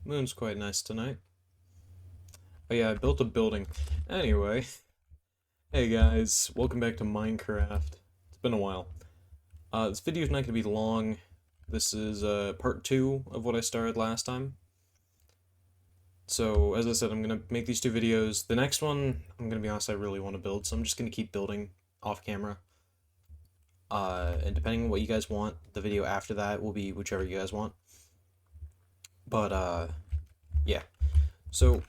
Moon's quite nice tonight. Oh yeah, I built a building. Anyway, hey guys, welcome back to Minecraft. It's been a while. This video's not gonna be long. This is part 2 of what I started last time. So, as I said, I'm gonna make these 2 videos. The next one, I'm gonna be honest, I really want to build, so I'm just gonna keep building off camera. And depending on what you guys want, the video after that will be whichever you guys want. But, yeah. So,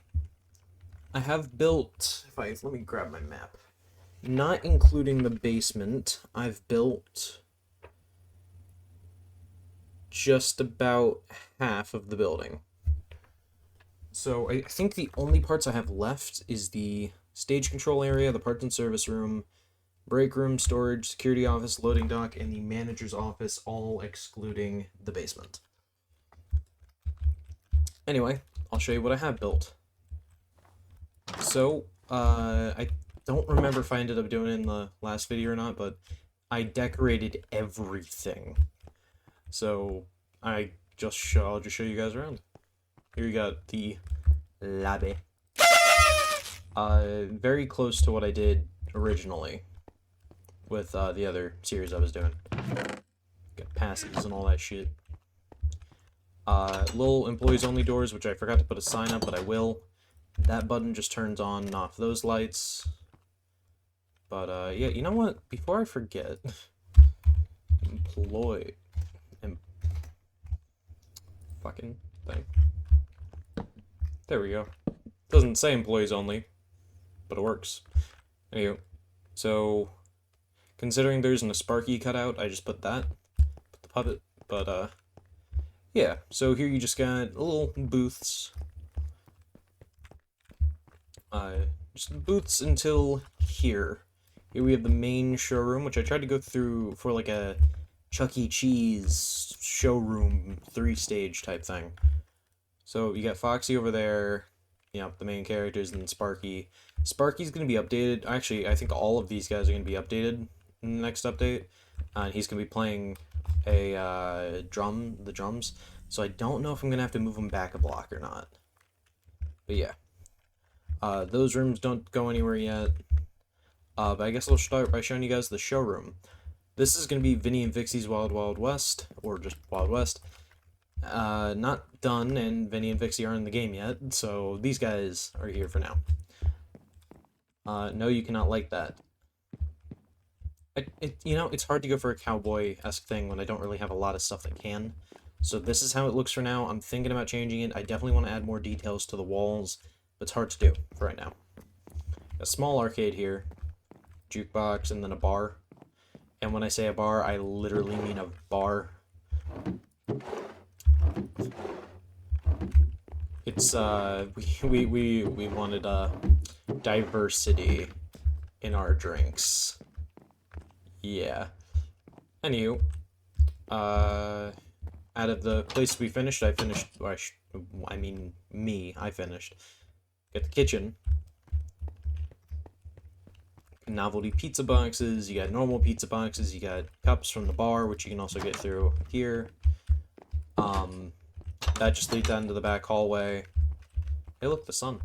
I have built, let me grab my map. Not including the basement, I've built just about half of the building. So I think the only parts I have left is the stage control area, the parts and service room, break room, storage, security office, loading dock, and the manager's office, all excluding the basement. Anyway, I'll show you what I have built. So, I don't remember if I ended up doing it in the last video or not, but I decorated everything. So, I'll just show you guys around. Here you got the lobby. Very close to what I did originally with the other series I was doing. Got passes and all that shit. Little employees only doors, which I forgot to put a sign up, but I will. That button just turns on and off those lights. But, yeah, you know what? Before I forget, fucking thing. There we go. Doesn't say employees only, but it works. Anyway, so, considering there's an Sparky cutout, I just put that. Put the puppet, but, yeah. So here you just got little booths. Just booths until here. Here we have the main showroom, which I tried to go through for like a Chuck E. Cheese showroom 3-stage type thing. So you got Foxy over there, you know, the main characters, and then Sparky. Sparky's going to be updated. Actually, I think all of these guys are going to be updated in the next update. And he's going to be playing the drums. So I don't know if I'm going to have to move him back a block or not. But yeah. Those rooms don't go anywhere yet. But I guess I'll start by showing you guys the showroom. This is going to be Vinny and Vixie's Wild Wild West, or just Wild West. Not done, and Vinny and Vixie aren't in the game yet, so these guys are here for now. No, you cannot like that. You know, it's hard to go for a cowboy-esque thing when I don't really have a lot of stuff that can. So this is how it looks for now. I'm thinking about changing it. I definitely want to add more details to the walls, but it's hard to do for right now. A small arcade here, jukebox, and then a bar. And when I say a bar, I literally mean a bar. It's, we wanted, diversity in our drinks. Yeah. Anywho, out of the place we finished, I finished, I mean, I finished. Got the kitchen. Novelty pizza boxes, you got normal pizza boxes, you got cups from the bar, which you can also get through here. That just leads down to the back hallway. Hey, look, the sun.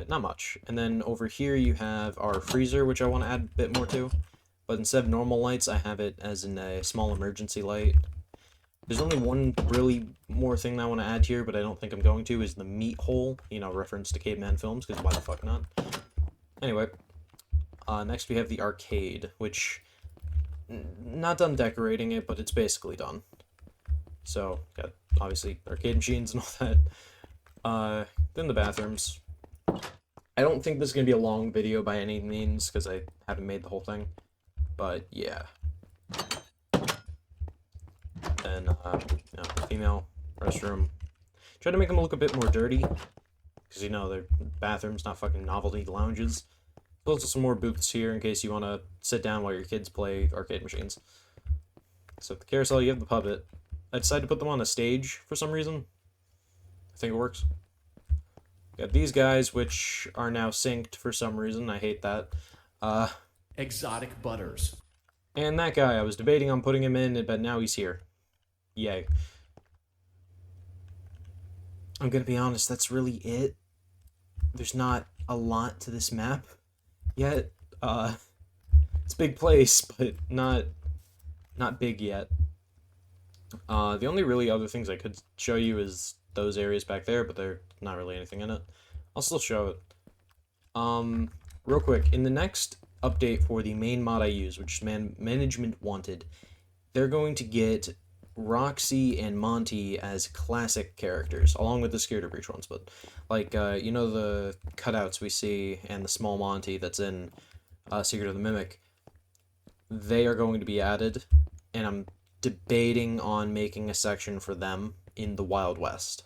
Not much. And then over here you have our freezer, which I want to add a bit more to. But instead of normal lights, I have it as in a small emergency light. There's only one really more thing that I want to add here, but I don't think I'm going to, is the meat hole. You know, reference to caveman films, because why the fuck not? Anyway, next we have the arcade, which, not done decorating it, but it's basically done. So, got, obviously, arcade machines and all that. Then the bathrooms. I don't think this is going to be a long video by any means, because I haven't made the whole thing. But, yeah. Then, you know, female restroom. Try to make them look a bit more dirty, because, you know, they're bathrooms, not fucking novelty lounges. Also some more booths here in case you want to sit down while your kids play arcade machines. So the carousel, you have the puppet. I decided to put them on a stage for some reason. I think it works. Got these guys, which are now synced for some reason. I hate that. Exotic Butters. And that guy, I was debating on putting him in, but now he's here. yay. I'm gonna be honest, that's really it. There's not a lot to this map yet. It's a big place, but not big yet. The only really other things I could show you is those areas back there, but there's not really anything in it. I'll still show it. Real quick, in the next update for the main mod I use, which is Management Wanted, they're going to get Roxy and Monty as classic characters, along with the Security Breach ones, but, like, you know the cutouts we see and the small Monty that's in Secret of the Mimic, they are going to be added, and I'm debating on making a section for them in the Wild West.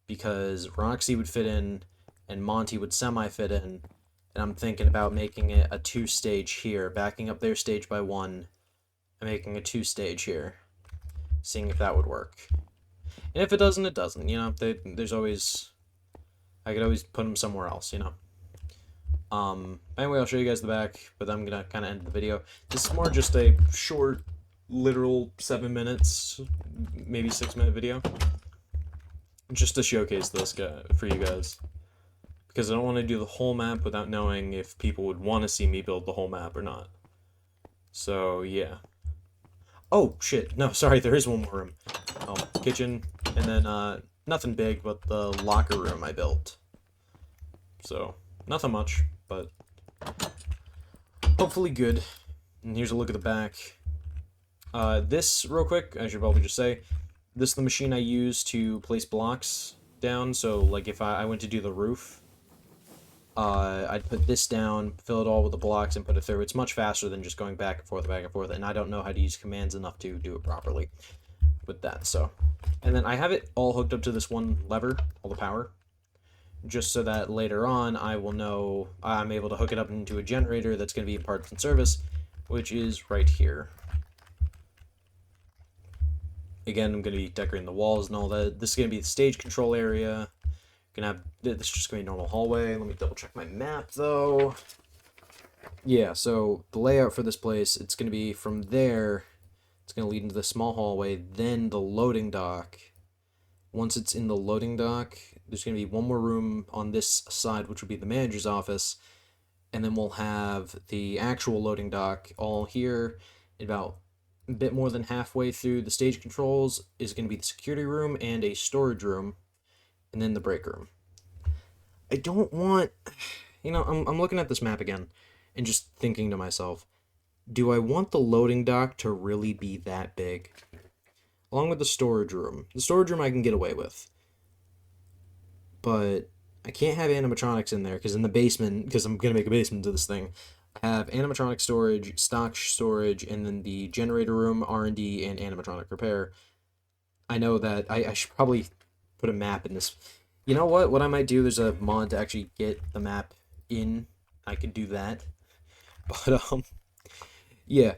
Because Roxy would fit in, and Monty would semi-fit in, and I'm thinking about making it a 2-stage here, backing up their stage by 1, and making a 2-stage here. Seeing if that would work. And if it doesn't, it doesn't, you know, there's always... I could always put them somewhere else, you know. Anyway, I'll show you guys the back, but I'm gonna kind of end the video. This is more just a short, literal 7 minutes, maybe 6-minute video. Just to showcase this guy for you guys. Because I don't want to do the whole map without knowing if people would want to see me build the whole map or not. So, yeah. Oh, shit. No, sorry, there is one more room. Oh, kitchen, and then, nothing big, but the locker room I built. So, nothing much, but hopefully good. And here's a look at the back. This, real quick, I should probably just say, this is the machine I use to place blocks down, so, like, if I went to do the roof, I'd put this down, fill it all with the blocks, and put it through. It's much faster than just going back and forth, and I don't know how to use commands enough to do it properly with that, so. And then I have it all hooked up to this one lever, all the power, just so that later on I will know I'm able to hook it up into a generator that's going to be in parts and service, which is right here. Again, I'm going to be decorating the walls and all that. This is going to be the stage control area. Gonna have, this is just going to be a normal hallway. Let me double check my map, though. Yeah, so the layout for this place, it's going to be from there, it's going to lead into the small hallway, then the loading dock. Once it's in the loading dock, there's going to be one more room on this side, which would be the manager's office, and then we'll have the actual loading dock all here. About a bit more than halfway through the stage controls is going to be the security room and a storage room, and then the break room. I don't want, you know, I'm looking at this map again and just thinking to myself, do I want the loading dock to really be that big? Along with the storage room. The storage room I can get away with. But I can't have animatronics in there, because in the basement, because I'm going to make a basement to this thing, I have animatronic storage, stock storage, and then the generator room, R&D, and animatronic repair. I know that I should probably put a map in this. You know what? What I might do, there's a mod to actually get the map in. I could do that. But, yeah.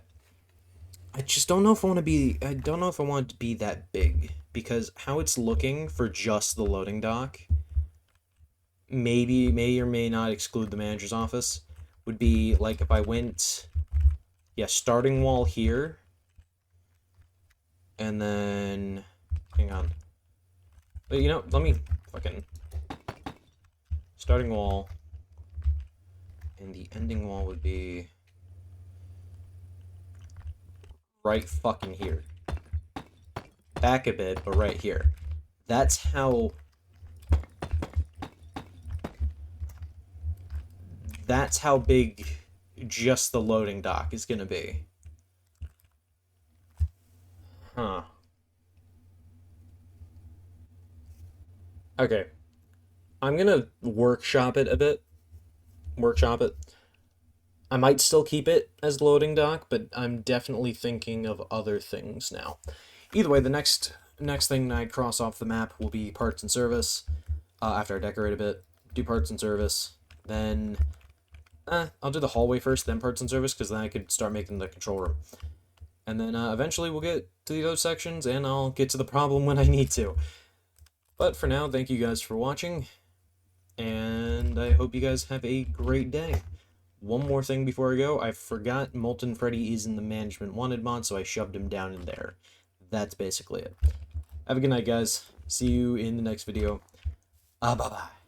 I just don't know if I want to be, I don't know if I want it to be that big, because how it's looking for just the loading dock, may or may not exclude the manager's office, would be, like, if I went, yeah, starting wall here, and then, hang on, but, you know, let me fucking, starting wall, and the ending wall would be right fucking here. Back a bit, but right here. That's how big just the loading dock is gonna be. Huh. Okay. I'm gonna workshop it a bit. Workshop it. I might still keep it as loading dock, but I'm definitely thinking of other things now. Either way, the next thing I cross off the map will be parts and service. After I decorate a bit, do parts and service, then I'll do the hallway first, then parts and service, because then I could start making the control room. And then eventually we'll get to the other sections, and I'll get to the problem when I need to. But for now, thank you guys for watching, and I hope you guys have a great day. One more thing before I go, I forgot Molten Freddy is in the Management Wanted mod, so I shoved him down in there. that's basically it. Have a good night, guys. See you in the next video. Bye-bye.